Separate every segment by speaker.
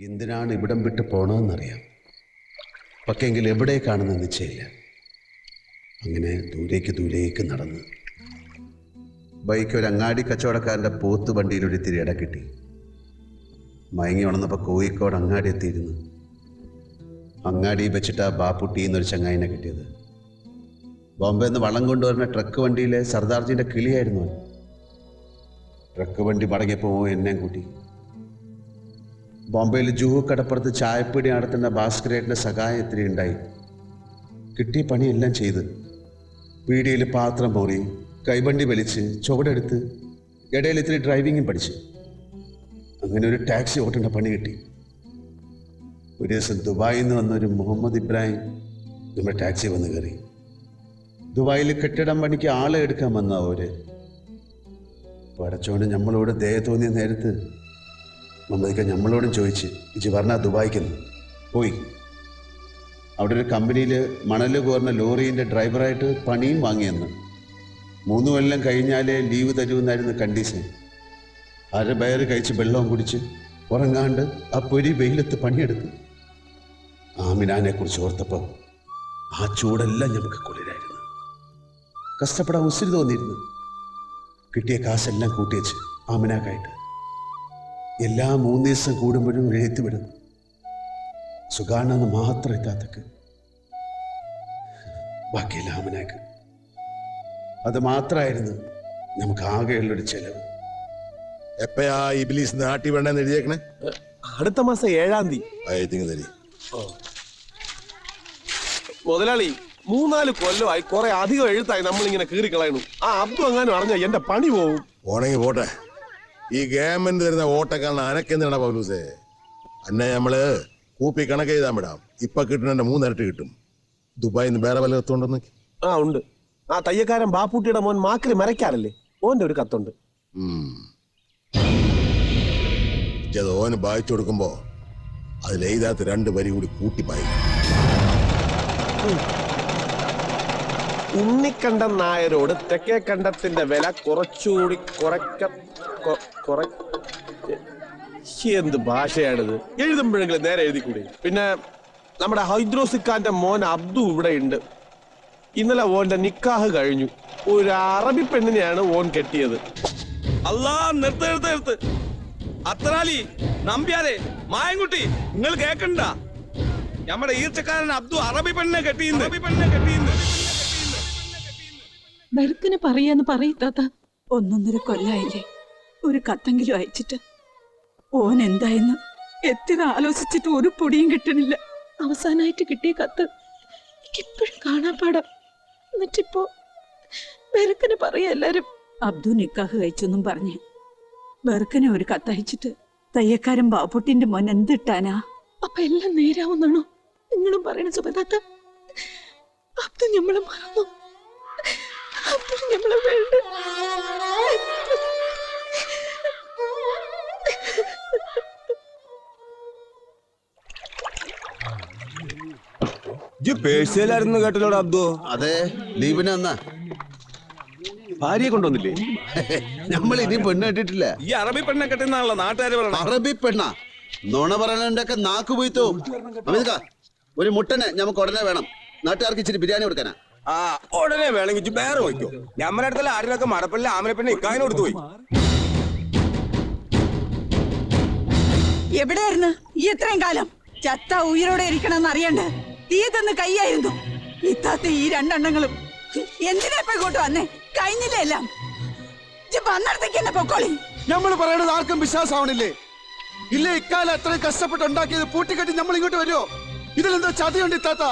Speaker 1: എന്തിനാണ് ഇവിടം വിട്ട് പോണമെന്നറിയാം. പക്ഷെങ്കിൽ എവിടേക്കാണെന്ന് നിശ്ചയമില്ല. അങ്ങനെ ദൂരേക്ക് നടന്ന് ബൈക്ക് ഒരു അങ്ങാടി കച്ചവടക്കാരൻ്റെ പോത്ത് വണ്ടിയിൽ ഒരു ഇത്തിരി ഇട കിട്ടി. മയങ്ങി ഉണർന്നപ്പോൾ കോഴിക്കോട് അങ്ങാടി എത്തിയിരുന്നു. അങ്ങാടി വെച്ചിട്ട് ആ ബാപ്പുട്ടി എന്നൊരു ചങ്ങായിനെ കിട്ടിയത്. ബോംബെയിൽ നിന്ന് വള്ളം കൊണ്ടുവരുന്ന ട്രക്ക് വണ്ടിയിലെ സർദാർജിൻ്റെ കിളിയായിരുന്നു. ട്രക്ക് വണ്ടി മടങ്ങിയപ്പോൾ എന്നെയും കൂട്ടി. ബോംബെയിൽ ജൂഹു കടപ്പുറത്ത് ചായപ്പീടി നടത്തുന്ന ഭാസ്കരേട്ടൻ്റെ സഹായം ഇത്തിരി ഉണ്ടായി. കിട്ടിയ പണിയെല്ലാം ചെയ്ത് പീടിയിൽ പാത്രം പോറി, കൈവണ്ടി വലിച്ച്, ചുവടെടുത്ത്, ഇടയിൽ ഇത്തിരി ഡ്രൈവിങ്ങും പഠിച്ചു. അങ്ങനെ ഒരു ടാക്സി ഓട്ടേണ്ട പണി കിട്ടി. ഒരു ദിവസം ദുബായിൽ നിന്ന് വന്നൊരു മുഹമ്മദ് ഇബ്രാഹിം നമ്മുടെ ടാക്സി വന്ന് കയറി. ദുബായിൽ കെട്ടിടം പണിക്ക് ആളെ എടുക്കാൻ വന്ന അവര്. പടച്ചോണ്ട് നമ്മളോട് ദയ തോന്നിയ നേരത്ത് മമ്മദിക്ക നമ്മളോടും ചോദിച്ച് ഇജ് പറഞ്ഞ ദുബായിക്കുന്നു പോയി. അവിടെ ഒരു കമ്പനിയിൽ മണൽ കോർന്ന ലോറീൻ്റെ ഡ്രൈവറായിട്ട് പണിയും വാങ്ങിയെന്ന്. 3 കൊല്ലം കഴിഞ്ഞാലേ ലീവ് തരുമെന്നായിരുന്നു കണ്ടീഷൻ. ബയർ കഴിച്ച് വെള്ളവും കുടിച്ച് ഉറങ്ങാണ്ട് ആ പൊരി വെയിലത്ത് പണിയെടുത്ത്. ആമിനാനെ കുറിച്ച് ഓർത്തപ്പോൾ ആ ചൂടെല്ലാം നമുക്ക് കുളിരായിരുന്നു. കഷ്ടപ്പെടാൻ ഉസിരി തോന്നിയിരുന്നു. കിട്ടിയ കാശെല്ലാം കൂട്ടിവെച്ച് ആമിനാക്കായിട്ട് എല്ലാ 3 ദിവസം കൂടുമ്പോഴും എഴുത്തി വിടും. സുഖാണെന്ന് മാത്രം എത്താത്തക്ക് ബാക്കിയെല്ലാം ആമിനാക്ക്. അത് മാത്രമായിരുന്നു നമുക്ക് ആകെയുള്ളൊരു ചെലവ്.
Speaker 2: എപ്പോഴാ ഇബ്ലീസ് നാട്ടി വേണ്ടെന്ന് എഴുതിയേക്കണേ?
Speaker 3: അടുത്ത മാസം 7-ാം തീയതി. മുതലാളി 3-4 കൊല്ലമായി കുറെ അധികം എഴുത്തായി നമ്മളിങ്ങനെ കീറിക്കളയണു. ആ അബ്ദു എങ്ങാനും അറിഞ്ഞ എന്റെ പണി പോവും.
Speaker 2: ഓണെങ്കിൽ പോട്ടെ. ഈ ഗവൺമെന്റ് തരുന്ന ഓട്ടക്കാരന് അനക്കെന്താണ് പൗലൂസേ? അന്നെ നമ്മള് കൂപ്പി കണക്ക് ചെയ്താൻ വിടാം. ഇപ്പൊ കിട്ടുന്ന 3 ഇരട്ടി കിട്ടും. ദുബായിൽ നിന്ന് വേറെ വല്ല കത്തുണ്ടോന്ന്?
Speaker 3: ആ ഉണ്ട്. ആ തയ്യക്കാരൻ ബാപ്പൂട്ടിയുടെ മോൻ മാക്കിൽ മരക്കാരല്ലേ, ഓന്റെ ഒരു കത്തുണ്ട്.
Speaker 2: ഓന് വായിച്ചു കൊടുക്കുമ്പോ അതിലെഴുതാത്ത 2 വരി കൂടി കൂട്ടി വായിക്കും.
Speaker 3: ഉണ്ണിക്കണ്ടൻ നായരോട് തെക്കേ കണ്ടത്തിന്റെ വില കുറച്ചുകൂടി എന്ത് ഭാഷയാണിത്? എഴുതുമ്പോഴെങ്കിലും നേരെ എഴുതിക്കൂടി. പിന്നെ നമ്മുടെ ഹൈദ്രോസിക്കാന്റെ മോൻ അബ്ദു ഇവിടെ ഉണ്ട്. ഇന്നലെ ഓന്റെ നിക്കാഹ് കഴിഞ്ഞു. ഒരു അറബി പെണ്ണിനെയാണ് ഓൻ കെട്ടിയത്.
Speaker 4: അല്ലാ, നിർത്ത്. അത്രാലി നമ്പ്യാരെ മായൻകുട്ടി, നിങ്ങൾ കേക്കണ്ട. നമ്മുടെ ഈർച്ചക്കാരൻ അബ്ദു അറബി പെണ്ണിനെ കെട്ടിയിന്ന്.
Speaker 5: ബെർക്കിന് പറയാന്ന് പറയത്താത്ത. 1.5 കൊല്ലായില്ലേ ഒരു കത്തെങ്കിലും അയച്ചിട്ട്. ഓൻ എന്തായെന്ന് എത്ര ആലോചിച്ചിട്ട് ഒരു പൊടിയും കിട്ടണില്ല. അവസാനായിട്ട് കിട്ടിയ കത്ത് എനിക്കിപ്പോഴും കാണാപ്പാടാം. എന്നിട്ടിപ്പോ ബെർക്കിന് പറയാ എല്ലാരും അബ്ദു നിക്കാഹ് കഴിച്ചെന്നും പറഞ്ഞ്. ബെർക്കിനെ ഒരു കത്തയച്ചിട്ട് തയ്യക്കാരൻ ബാപ്പുട്ടിന്റെ മോൻ എന്തിട്ടാനാ? അപ്പൊ എല്ലാം നേരാവുന്നാണോ നിങ്ങളും പറയണ സുബദാത്ത? അബ്ദു നമ്മളെ മറന്നു. അബ്ദു നമ്മളെ വേണ്ട.
Speaker 4: പേഴ്സിലായിരുന്നു കേട്ടല്ലോ അബ്ദു.
Speaker 1: അതെ, ലീവിന് വന്നാ.
Speaker 4: ഭാര്യയെ കൊണ്ടുവന്നില്ലേ?
Speaker 1: നമ്മൾ ഇനി പെണ്ണ് കെട്ടിട്ടില്ല.
Speaker 4: ഈ അറബി പെണ്ണെ കെട്ടുന്നാണല്ലോ നാട്ടുകാര് പറയണം.
Speaker 1: അറബി പെണ്ണ നോണ പറയണൊക്കെ നാക്ക് പോയിത്തോ. ഒരു മുട്ടനെ നമുക്ക് ഉടനെ വേണം. നാട്ടുകാർക്ക് ഇച്ചിരി ബിരിയാണി കൊടുക്കാനാ.
Speaker 4: ആ ഉടനെ വേണമെങ്കിൽ വേറെ വയ്ക്കോ. നമ്മുടെ അടുത്തുള്ള ആരിലൊക്കെ മടപ്പല്ല ആമനെ പെണ്ണെ ഇക്കാനും കൊടുത്തു പോയി.
Speaker 5: എവിടെയായിരുന്നു ഈ എത്രയും കാലം? ചത്ത ഉയരോടെ ഇരിക്കണമെന്ന് അറിയണ്ടേ? തീ തന്ന് കൈയായിരുന്നു. ഇത്താത്ത ഈ 2 എണ്ണങ്ങളും എന്തിനാ ഇപ്പൊ ഇങ്ങോട്ട് വന്നേ? കഴിഞ്ഞില്ലേ എല്ലാം? വന്നിടത്തേക്ക് എന്നെ പൊക്കോളി.
Speaker 6: നമ്മൾ പറയണത് ആർക്കും വിശ്വാസമാവണില്ലേ? ഇല്ല, ഇക്കാലം അത്രയും കഷ്ടപ്പെട്ടുണ്ടാക്കിയത് പൂട്ടിക്കെട്ടി നമ്മൾ ഇങ്ങോട്ട് വരുമോ? ഇതിലെന്താ ചതിയുണ്ട് ഇത്താത്ത?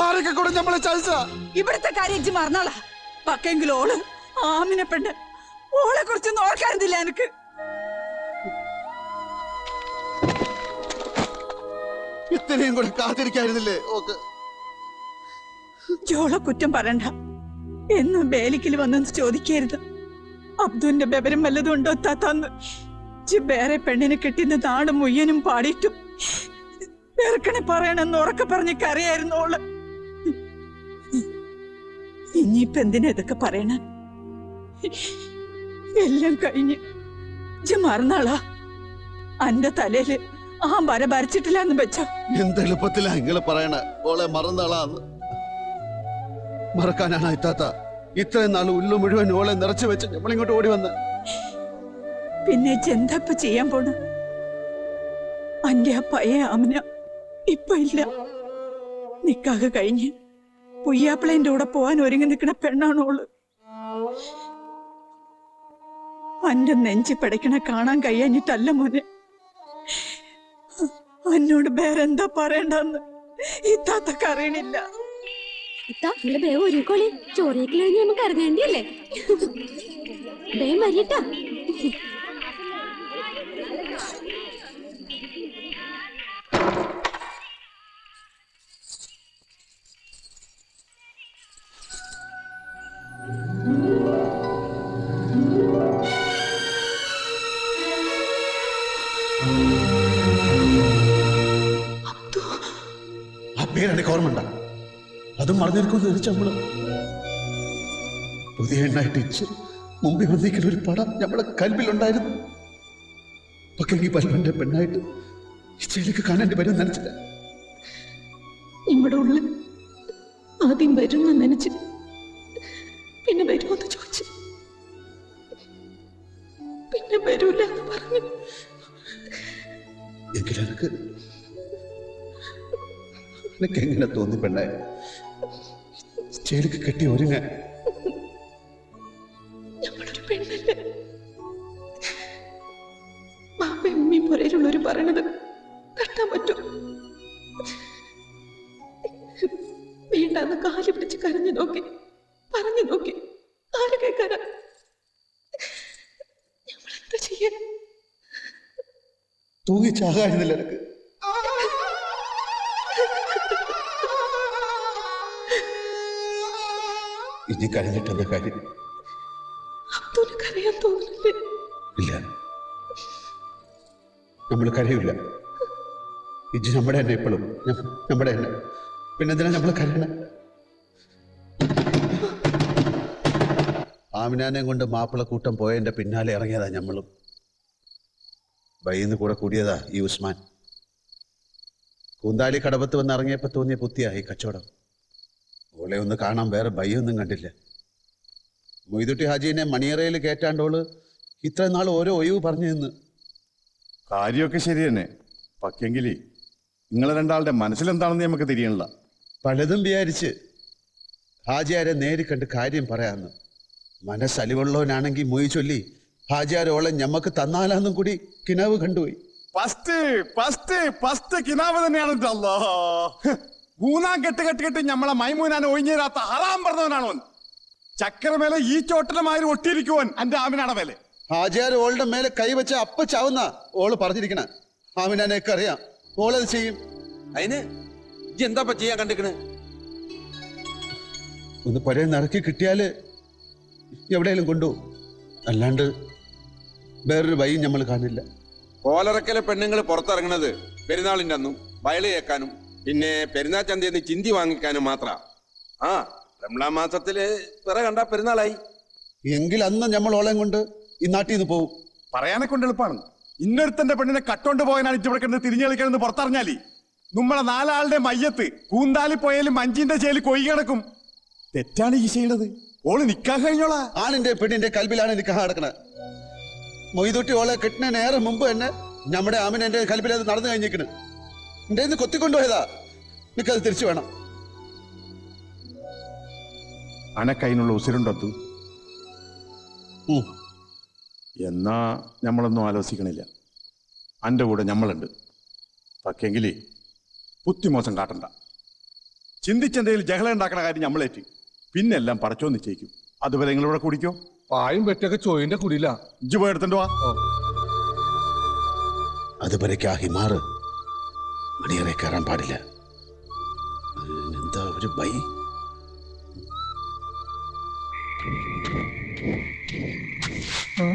Speaker 6: ആരൊക്കെ കൂടെ നമ്മളെ ചതിച്ച?
Speaker 5: ഇവിടുത്തെ കാര്യം മറന്നാളാ. പക്കെങ്കിലും ഓള് ആമിനെ പെണ്ണ്, ഓളെ കുറിച്ചൊന്നും ഓർക്കാറുന്നില്ല എനിക്ക്.
Speaker 6: ഇത്രയും കൂടെ കാത്തിരിക്കായിരുന്നില്ലേ?
Speaker 5: ജോളെ കുറ്റം പറയണ്ട. എന്നും ബേലിക്കിൽ വന്നെന്ന് ചോദിക്കരുത്. അബ്ദുവിന്റെ ബെബരം വല്ലതും ഉണ്ടോ താത്താന്ന്? വേറെ പെണ്ണിനെ കെട്ടിന്ന് നാടും മുയ്യനും പാടിയിട്ടും വെറുക്കണെ പറയണമെന്ന് ഉറക്കെ പറഞ്ഞ് കരയായിരുന്നു ഓള്. ഇനിയിപ്പൊ എന്തിനാ ഇതൊക്കെ പറയണ? എല്ലാം കഴിഞ്ഞ് മറന്നാളാ. അന്റെ തലയില് ആ വര വരച്ചിട്ടില്ല എന്ന് വെച്ചോ.
Speaker 1: എന്ത് എളുപ്പത്തിലാ നിങ്ങള് പറയണ ഓളെ മറന്നാളാന്ന്. മറക്കാനാണ് ഇത്താത്ത ഇത്രയും നാൾ ഉള്ളു മുഴുവൻ ഓളെ നിറച്ചു വെച്ച് നമ്മളിങ്ങോട്ട് ഓടി വന്ന്.
Speaker 5: പിന്നെ ചെന്തപ്പ ചെയ്യാൻ പോണ? അന്റെ ആ പയ്യ ആമന ഇപ്പൊ ഇല്ല. നിക്കാഹ് കഴിഞ്ഞ് പുയ്യാപ്പിളേന്റെ കൂടെ പോവാൻ ഒരുങ്ങി നിൽക്കുന്ന പെണ്ണാണോള്. അന്റെ നെഞ്ചി പടയ്ക്കണ കാണാൻ കഴിയാഞ്ഞിട്ടല്ല മോനെ. എന്നോട് വേറെന്താ പറയണ്ടെന്ന് ഇത്താത്തക്ക് അറിയണില്ല.
Speaker 7: ഒരുക്കോളി ചോറിയേക്ക് കഴിഞ്ഞ് നമുക്ക് ഇറങ്ങേണ്ടിയല്ലേ? വേഗം വരിട്ടാ.
Speaker 1: ആ പേരെനിക്ക് ഓർമ്മണ്ട. അതും മറന്നിരിക്കുമെന്ന് വിളിച്ച നമ്മള് പുതിയ എണ്ണായിട്ട് ഇച്ച് മുമ്പിൽ വന്നിരിക്കുന്ന ഒരു പടം നമ്മളെ കൽവിലുണ്ടായിരുന്നു. പക്ഷെ ഈ പല്ലുവിന്റെ പെണ്ണായിട്ട് ഇച്ചയിലേക്ക് കാണേണ്ടി വരും നനച്ചില്ല.
Speaker 5: നമ്മുടെ ഉള്ളിൽ ആദ്യം വരുമെന്ന് നനച്ച് പിന്നെ വരുമെന്ന് ചോദിച്ചു, പിന്നെ വരൂല എന്ന് പറഞ്ഞു.
Speaker 1: എങ്കിലെനക്ക് എങ്ങനെ തോന്നി പെണ്ണെ ചേലിക്ക് കെട്ടി ഒരുങ്ങ.
Speaker 5: നമ്മളൊരു പെണ്ണല്ലേ? ബാപ്പയും ഉമ്മയും പുരയിലുള്ളവര് പറയണത് തട്ടാൻ പറ്റും? വേണ്ടാന്ന് കാല് പിടിച്ച് കരഞ്ഞു നോക്കി, പറഞ്ഞു നോക്കി, ആര് കേൾക്കാനാ? നമ്മളെന്താ ചെയ്യാൻ?
Speaker 1: തൂങ്ങിച്ചാകായിരുന്നില്ല എനക്ക്. ഇനി കഴിഞ്ഞിട്ടെന്താ കാര്യം?
Speaker 5: അബ്ദുന് കരയാൻ തോന്നുന്നില്ലേ?
Speaker 1: ഇല്ല, നമ്മൾ കരയില്ല. ഇജ്ജ് നമ്മുടെ തന്നെ ഇപ്പോഴും നമ്മുടെ തന്നെ. പിന്നെന്തിനാ നമ്മൾ കരയണ? ആമിനാനെ കൊണ്ട് മാപ്പിള കൂട്ടം പോയതിന്റെ പിന്നാലെ ഇറങ്ങിയതാ നമ്മളും. വൈന്ന് കൂടെ കൂടിയതാ ഈ ഉസ്മാൻ. കൂന്താലി കടപത്ത് വന്ന് ഇറങ്ങിയപ്പോ തോന്നിയ പുത്തിയാ ഈ കച്ചവടം. ഓളെ ഒന്ന് കാണാൻ വേറെ ഭയൊന്നും കണ്ടില്ല. മൊയ്തുട്ടി ഹാജീനെ മണിയറയിൽ കയറ്റാണ്ടോള് ഇത്ര നാൾ ഓരോ ഒഴിവ് പറഞ്ഞു നിന്ന്.
Speaker 8: കാര്യമൊക്കെ ശരി തന്നെ. പക്ഷെങ്കിലേ നിങ്ങളെ രണ്ടാളുടെ മനസ്സിലെന്താണെന്ന് നമുക്ക് തിരിയണില്ല.
Speaker 1: പലതും വിചാരിച്ച് ഹാജിയാരെ നേരിക്കണ്ട് കാര്യം പറയാന്ന്. മനസ്സലിവുള്ളവനാണെങ്കിൽ മൊയ് ചൊല്ലി ഹാജിയാരോളെ ഞമ്മക്ക് തന്നാലാന്നും കൂടി കിനാവ് കണ്ടുപോയി.
Speaker 8: ഫസ്റ്റ് കിനാവ് തന്നെയാണ്. മൂന്നാം കെട്ട് നമ്മളെ മൈമൂനാനെ ഒഴിഞ്ഞേരാത്ത ഹറാം പറഞ്ഞവനാണോ? ചക്കരമേലെ ഈ ചോട്ടലമാര് ഒട്ടിയിരിക്കുവാൻ എന്റെ ആമിനാടെ മേലെ.
Speaker 1: ഹാജിയാർ ഓളുടെ മേലെ കൈവച്ച അപ്പ ചാവുന്ന ഓള് പറഞ്ഞിരിക്കണ. ആമിനാനെയൊക്കെ അറിയാം, ഓളത് ചെയ്യും.
Speaker 4: അതിന് എന്താ ചെയ്യാൻ കണ്ടിക്കണ്?
Speaker 1: ഒന്ന് പൊരേ നിറക്കി കിട്ടിയാല് എവിടെയെങ്കിലും കൊണ്ടുപോകും. അല്ലാണ്ട് വേറൊരു വഴിയും നമ്മൾ കാണില്ല.
Speaker 4: കോലറക്കലെ പെണ്ണുങ്ങൾ പുറത്തിറങ്ങണത് പെരുന്നാളിന്റെ അന്നും വയല് കേൾക്കാനും പിന്നെ പെരുന്നാൾ ചന്തയിൽ നിന്ന് ചിന്തി വാങ്ങിക്കാനും മാത്ര. ആ റംലാൻ മാസത്തില് പിറ കണ്ട പെരുന്നാളായി.
Speaker 1: എങ്കിൽ അന്ന് നമ്മൾ ഓളയും കൊണ്ട് ഈ നാട്ടിൽ നിന്ന് പോകും.
Speaker 8: പറയാനെ കൊണ്ട് എളുപ്പമാണ്. ഇന്നൊരുത്തന്റെ പെണ്ണിനെ കട്ടോണ്ട് പോകാനാണ് ഇച്ചിവിടെ തിരിഞ്ഞു കളിക്കണമെന്ന് പുറത്തറിഞ്ഞാലേ നമ്മളെ നാലാളുടെ മയ്യത്ത് കൂന്താലി പോയാലും മഞ്ചിന്റെ ചേല് കൊയ്യ കിടക്കും. തെറ്റാണ് ഈ ചെയ്യണത്. ഓള് നിക്കാൻ കഴിഞ്ഞോളാ.
Speaker 1: ആണിന്റെ പെണ്ണിന്റെ കൽബിലാണ് നിക്കാഹ് നടക്കണത്. മൊയ്തുട്ടി ഓളെ കെട്ടിന നേരെ മുമ്പ് തന്നെ നമ്മുടെ ആമിനെ എന്റെ കൽബിൽ അത് നടന്നു കഴിഞ്ഞിരിക്കണ്. എന്റെ ഇന്ന് കൊത്തിക്കൊണ്ടുപോയതാ. നിനക്കത് തിരിച്ചു വേണം.
Speaker 8: അനക്കതിനുള്ള ഉസിരുണ്ടത്തു. എന്നാ നമ്മളൊന്നും ആലോചിക്കണില്ല. അന്റെ കൂടെ നമ്മളുണ്ട്. പക്ഷെങ്കിലേ ബുദ്ധിമോശം കാട്ടണ്ട. ചിന്തിച്ചെന്തേലും ജഹള ഉണ്ടാക്കണ കാര്യം നമ്മളേറ്റ്. പിന്നെ എല്ലാം പടച്ചോ നിശ്ചയിക്കും. അതുവരെ നിങ്ങളിവിടെ കുടിക്കോ?
Speaker 3: പായും പെറ്റൊക്കെ ചോയിന്റെ കുടിയില്ല.
Speaker 8: ഇജ്ജ് പോയി എടുത്തിട്ട് വാ.
Speaker 1: അതുവരേക്ക് ആ ഹിമാറ് മണിയറെ കയറാൻ പാടില്ല. എന്താ ഒരു ബൈ.
Speaker 5: ആ